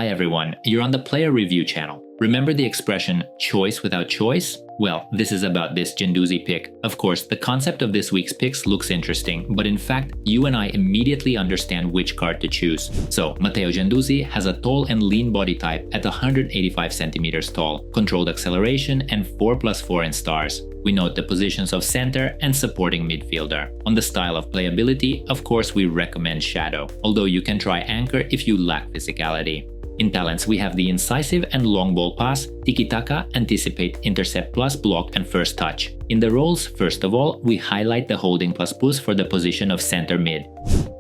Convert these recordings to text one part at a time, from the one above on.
Hi everyone, you're on the Player Review channel. Remember the expression, choice without choice? Well, this is about this Guendouzi pick. Of course, the concept of this week's picks looks interesting, but in fact, you and I immediately understand which card to choose. So, Matteo Guendouzi has a tall and lean body type at 185 centimeters tall, controlled acceleration, and 4+4 in stars. We note the positions of center and supporting midfielder. On the style of playability, of course, we recommend Shadow, although you can try Anchor if you lack physicality. In talents, we have the incisive and long ball pass, tiki-taka, anticipate, intercept plus, block, and first touch. In the roles, first of all, we highlight the holding plus push for the position of center mid.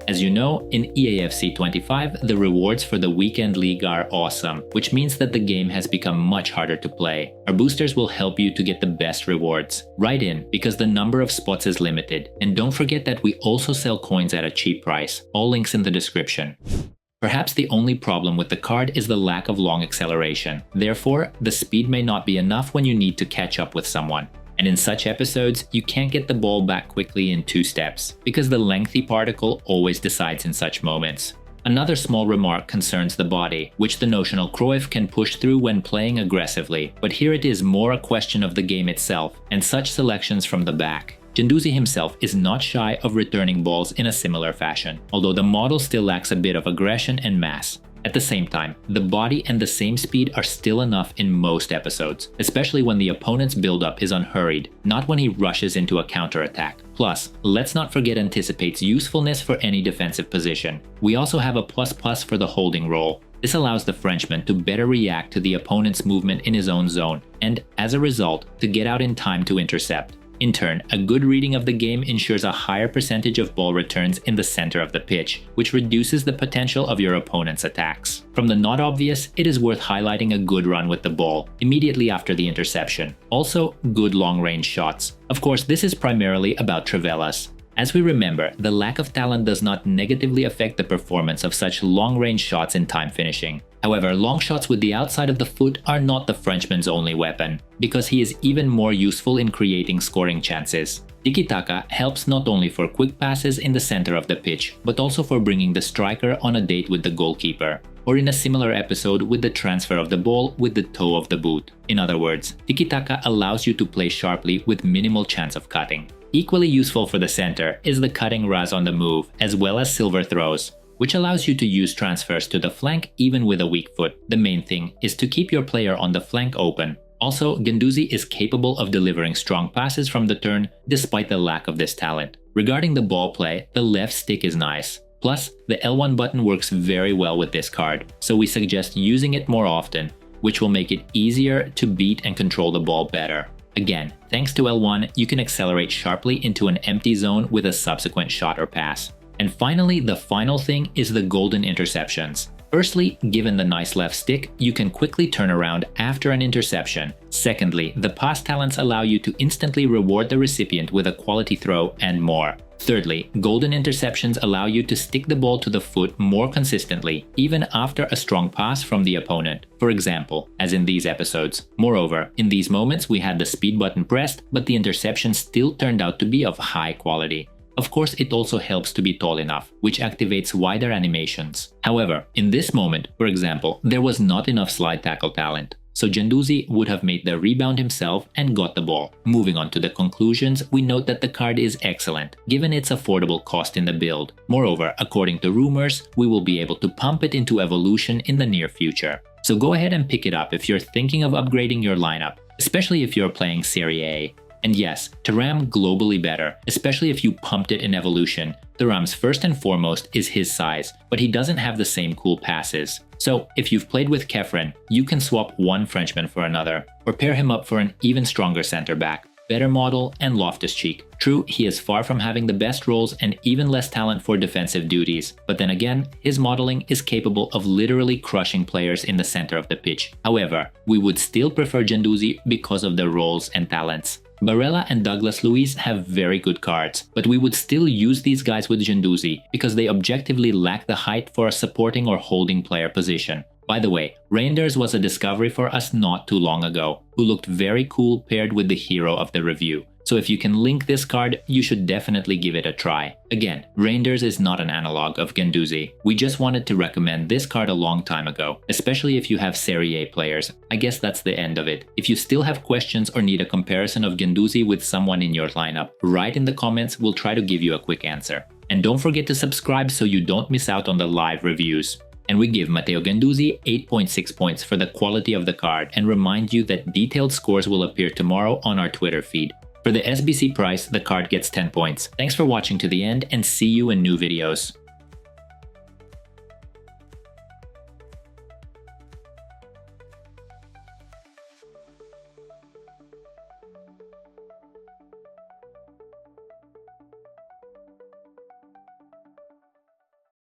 As you know, in EAFC 25, the rewards for the Weekend League are awesome, which means that the game has become much harder to play. Our boosters will help you to get the best rewards. Write in, because the number of spots is limited. And don't forget that we also sell coins at a cheap price. All links in the description. Perhaps the only problem with the card is the lack of long acceleration. Therefore, the speed may not be enough when you need to catch up with someone. And in such episodes, you can't get the ball back quickly in 2 steps, because the lengthy particle always decides in such moments. Another small remark concerns the body, which the notional Cruyff can push through when playing aggressively, but here it is more a question of the game itself, and such selections from the back. Guendouzi himself is not shy of returning balls in a similar fashion, although the model still lacks a bit of aggression and mass. At the same time, the body and the same speed are still enough in most episodes, especially when the opponent's build-up is unhurried, not when he rushes into a counterattack. Plus, let's not forget Anticipate's usefulness for any defensive position. We also have a ++ for the holding role. This allows the Frenchman to better react to the opponent's movement in his own zone, and, as a result, to get out in time to intercept. In turn, a good reading of the game ensures a higher percentage of ball returns in the center of the pitch, which reduces the potential of your opponent's attacks. From the not obvious, it is worth highlighting a good run with the ball, immediately after the interception. Also, good long-range shots. Of course, this is primarily about Trivelas. As we remember, the lack of talent does not negatively affect the performance of such long-range shots in time finishing. However, long shots with the outside of the foot are not the Frenchman's only weapon, because he is even more useful in creating scoring chances. Tiki-taka helps not only for quick passes in the center of the pitch, but also for bringing the striker on a date with the goalkeeper, or in a similar episode with the transfer of the ball with the toe of the boot. In other words, tiki-taka allows you to play sharply with minimal chance of cutting. Equally useful for the center is the cutting Raz on the move, as well as silver throws, which allows you to use transfers to the flank even with a weak foot. The main thing is to keep your player on the flank open. Also, Guendouzi is capable of delivering strong passes from the turn despite the lack of this talent. Regarding the ball play, the left stick is nice. Plus, the L1 button works very well with this card, so we suggest using it more often, which will make it easier to beat and control the ball better. Again, thanks to L1, you can accelerate sharply into an empty zone with a subsequent shot or pass. And finally, the final thing is the golden interceptions. Firstly, given the nice left stick, you can quickly turn around after an interception. Secondly, the pass talents allow you to instantly reward the recipient with a quality throw and more. Thirdly, golden interceptions allow you to stick the ball to the foot more consistently, even after a strong pass from the opponent, for example, as in these episodes. Moreover, in these moments we had the speed button pressed, but the interception still turned out to be of high quality. Of course, it also helps to be tall enough, which activates wider animations. However, in this moment, for example, there was not enough slide tackle talent, so Guendouzi would have made the rebound himself and got the ball. Moving on to the conclusions, we note that the card is excellent, given its affordable cost in the build. Moreover, according to rumors, we will be able to pump it into evolution in the near future. So go ahead and pick it up if you're thinking of upgrading your lineup, especially if you're playing Serie A. And yes, Thuram globally better, especially if you pumped it in evolution. Thuram's first and foremost is his size, but he doesn't have the same cool passes. So if you've played with Kefren, you can swap one Frenchman for another, or pair him up for an even stronger center back, better model, and Loftus-Cheek. True, he is far from having the best roles and even less talent for defensive duties, but then again, his modeling is capable of literally crushing players in the center of the pitch. However, we would still prefer Guendouzi because of their roles and talents. Barella and Douglas Luiz have very good cards, but we would still use these guys with Guendouzi because they objectively lack the height for a supporting or holding player position. By the way, Reinders was a discovery for us not too long ago, who looked very cool paired with the hero of the review. So if you can link this card, you should definitely give it a try. Again, Reinders is not an analog of Guendouzi. We just wanted to recommend this card a long time ago, especially if you have Serie A players. I guess that's the end of it. If you still have questions or need a comparison of Guendouzi with someone in your lineup, write in the comments, we'll try to give you a quick answer. And don't forget to subscribe so you don't miss out on the live reviews. And we give Matteo Guendouzi 8.6 points for the quality of the card and remind you that detailed scores will appear tomorrow on our Twitter feed. For the SBC price, the card gets 10 points. Thanks for watching to the end and see you in new videos.